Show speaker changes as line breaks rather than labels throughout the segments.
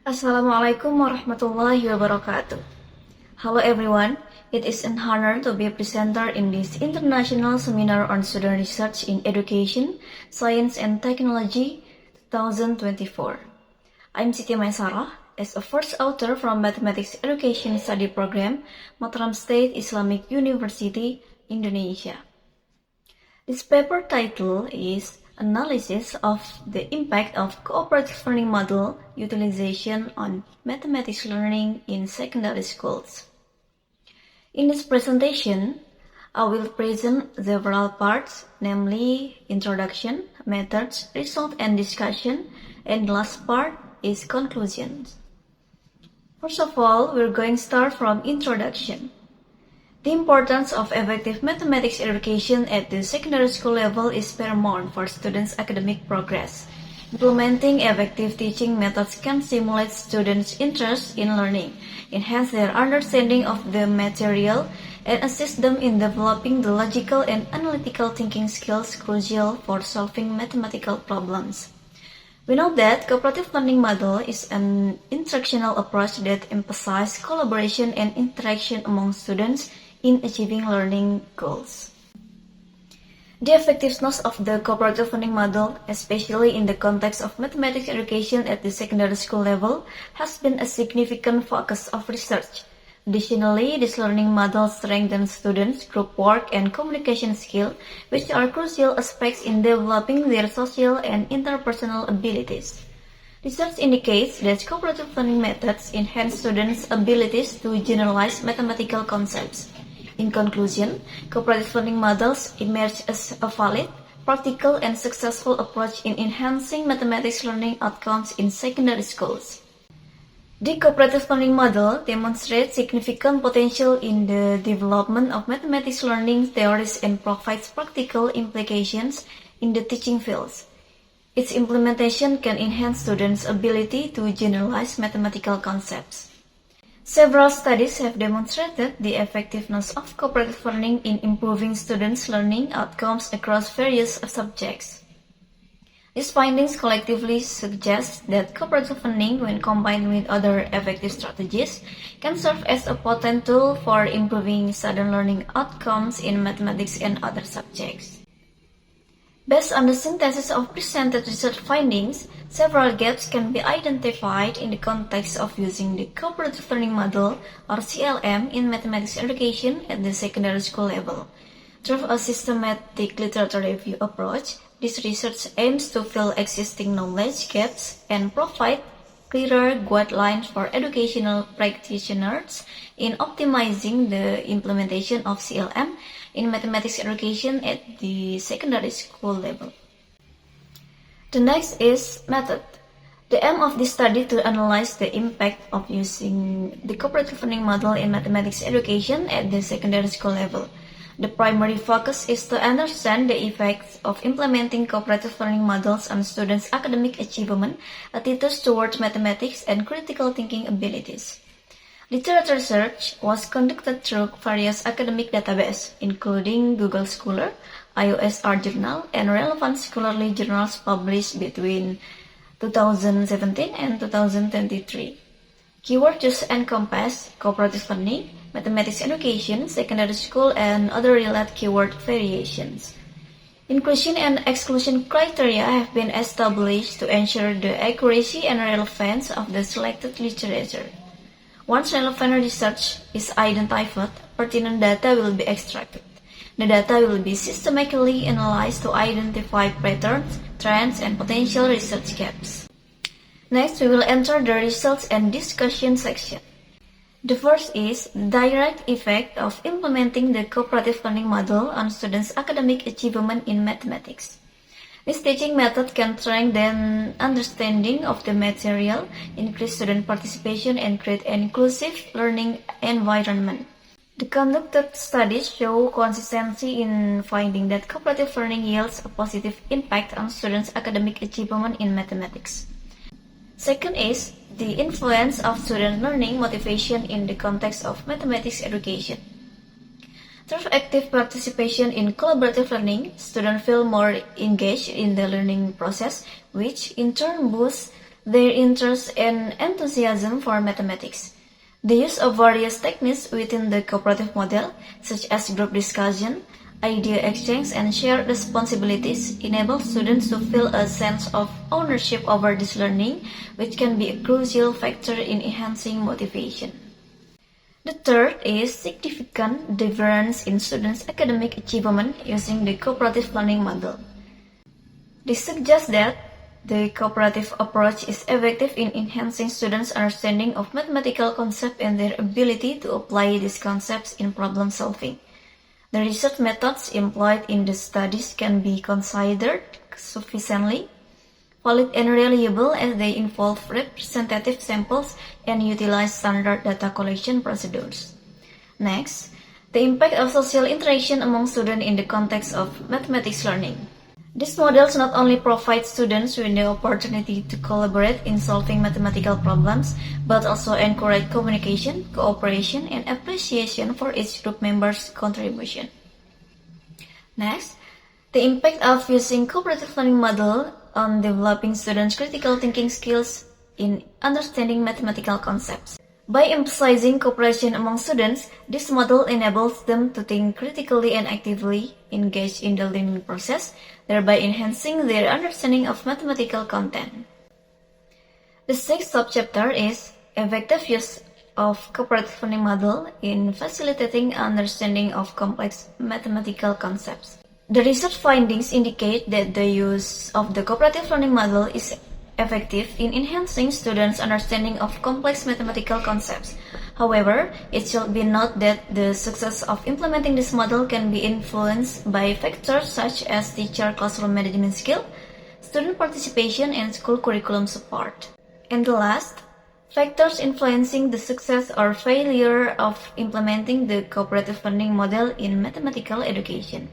Assalamualaikum warahmatullahi wabarakatuh. Hello everyone, it is an honor to be a presenter in this international seminar on student research in education, science and technology 2024. I'm Siti Maisarah, as a first author from Mathematics Education Study Program, Mataram State Islamic University, Indonesia. This paper title is Analysis of the Impact of Cooperative Learning Model Utilization on Mathematics Learning in Secondary Schools. In this presentation, I will present several parts, namely introduction, methods, result and discussion, and the last part is conclusions. First of all, we're going to start from introduction. The importance of effective mathematics education at the secondary school level is paramount for students' academic progress. Implementing effective teaching methods can stimulate students' interest in learning, enhance their understanding of the material, and assist them in developing the logical and analytical thinking skills crucial for solving mathematical problems. We know that cooperative learning model is an instructional approach that emphasizes collaboration and interaction among students in achieving learning goals. The effectiveness of the cooperative learning model, especially in the context of mathematics education at the secondary school level, has been a significant focus of research. Additionally, this learning model strengthens students' group work and communication skills, which are crucial aspects in developing their social and interpersonal abilities. Research indicates that cooperative learning methods enhance students' abilities to generalize mathematical concepts. In conclusion, cooperative learning models emerge as a valid, practical, and successful approach in enhancing mathematics learning outcomes in secondary schools. The cooperative learning model demonstrates significant potential in the development of mathematics learning theories and provides practical implications in the teaching fields. Its implementation can enhance students' ability to generalize mathematical concepts. Several studies have demonstrated the effectiveness of cooperative learning in improving students' learning outcomes across various subjects. These findings collectively suggest that cooperative learning, when combined with other effective strategies, can serve as a potent tool for improving student learning outcomes in mathematics and other subjects. Based on the synthesis of presented research findings, several gaps can be identified in the context of using the cooperative learning model, or CLM, in mathematics education at the secondary school level. Through a systematic literature review approach, this research aims to fill existing knowledge gaps and provide clearer guidelines for educational practitioners in optimizing the implementation of CLM in mathematics education at the secondary school level. The next is method. The aim of this study to analyze the impact of using the cooperative learning model in mathematics education at the secondary school level. The primary focus is to understand the effects of implementing cooperative learning models on students' academic achievement, attitudes towards mathematics, and critical thinking abilities. Literature research was conducted through various academic databases, including Google Scholar, IOSR Journal, and relevant scholarly journals published between 2017 and 2023. Keywords used encompass cooperative learning, mathematics education, secondary school, and other related keyword variations. Inclusion and exclusion criteria have been established to ensure the accuracy and relevance of the selected literature. Once relevant research is identified, pertinent data will be extracted. The data will be systematically analyzed to identify patterns, trends, and potential research gaps. Next, we will enter the results and discussion section. The first is direct effect of implementing the cooperative learning model on students' academic achievement in mathematics. This teaching method can strengthen understanding of the material, increase student participation, and create an inclusive learning environment. The conducted studies show consistency in finding that cooperative learning yields a positive impact on students' academic achievement in mathematics. Second is the influence of student learning motivation in the context of mathematics education. Through active participation in collaborative learning, students feel more engaged in the learning process, which in turn boosts their interest and enthusiasm for mathematics. The use of various techniques within the cooperative model, such as group discussion, idea exchange, and shared responsibilities, enable students to feel a sense of ownership over this learning, which can be a crucial factor in enhancing motivation. The third is significant difference in students' academic achievement using the cooperative learning model. This suggests that the cooperative approach is effective in enhancing students' understanding of mathematical concepts and their ability to apply these concepts in problem solving. The research methods employed in the studies can be considered sufficiently valid and reliable as they involve representative samples and utilize standard data collection procedures. Next, the impact of social interaction among students in the context of mathematics learning. These models not only provide students with the opportunity to collaborate in solving mathematical problems, but also encourage communication, cooperation, and appreciation for each group member's contribution. Next, the impact of using cooperative learning model on developing students' critical thinking skills in understanding mathematical concepts. By emphasizing cooperation among students, this model enables them to think critically and actively engage in the learning process, thereby enhancing their understanding of mathematical content. The sixth subchapter is effective use of cooperative learning model in facilitating understanding of complex mathematical concepts. The research findings indicate that the use of the cooperative learning model is effective in enhancing students' understanding of complex mathematical concepts. However, it should be noted that the success of implementing this model can be influenced by factors such as teacher classroom management skill, student participation, and school curriculum support. And the last, factors influencing the success or failure of implementing the cooperative learning model in mathematical education.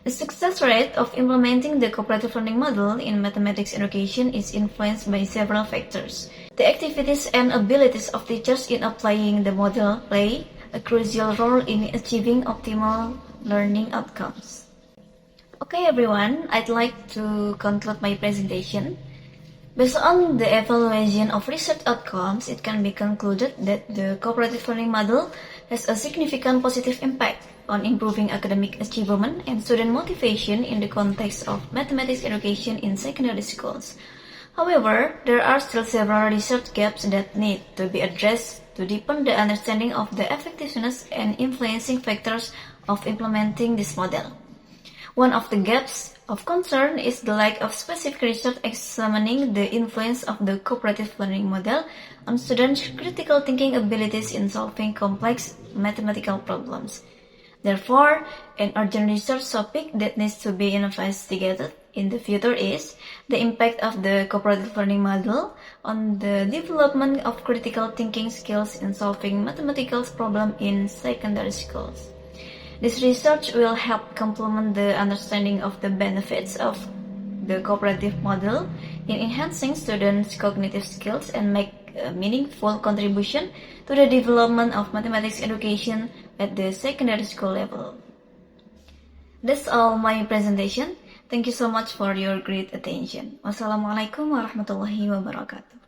The success rate of implementing the cooperative learning model in mathematics education is influenced by several factors. The activities and abilities of teachers in applying the model play a crucial role in achieving optimal learning outcomes. Okay everyone, I'd like to conclude my presentation. Based on the evaluation of research outcomes, it can be concluded that the cooperative learning model has a significant positive impact on improving academic achievement and student motivation in the context of mathematics education in secondary schools. However, there are still several research gaps that need to be addressed to deepen the understanding of the effectiveness and influencing factors of implementing this model. One of the gaps of concern is the lack of specific research examining the influence of the cooperative learning model on students' critical thinking abilities in solving complex mathematical problems. Therefore, an urgent research topic that needs to be investigated in the future is the impact of the cooperative learning model on the development of critical thinking skills in solving mathematical problems in secondary schools. This research will help complement the understanding of the benefits of the cooperative model in enhancing students' cognitive skills and make a meaningful contribution to the development of mathematics education at the secondary school level. That's all my presentation. Thank you so much for your great attention. Wassalamualaikum warahmatullahi wabarakatuh.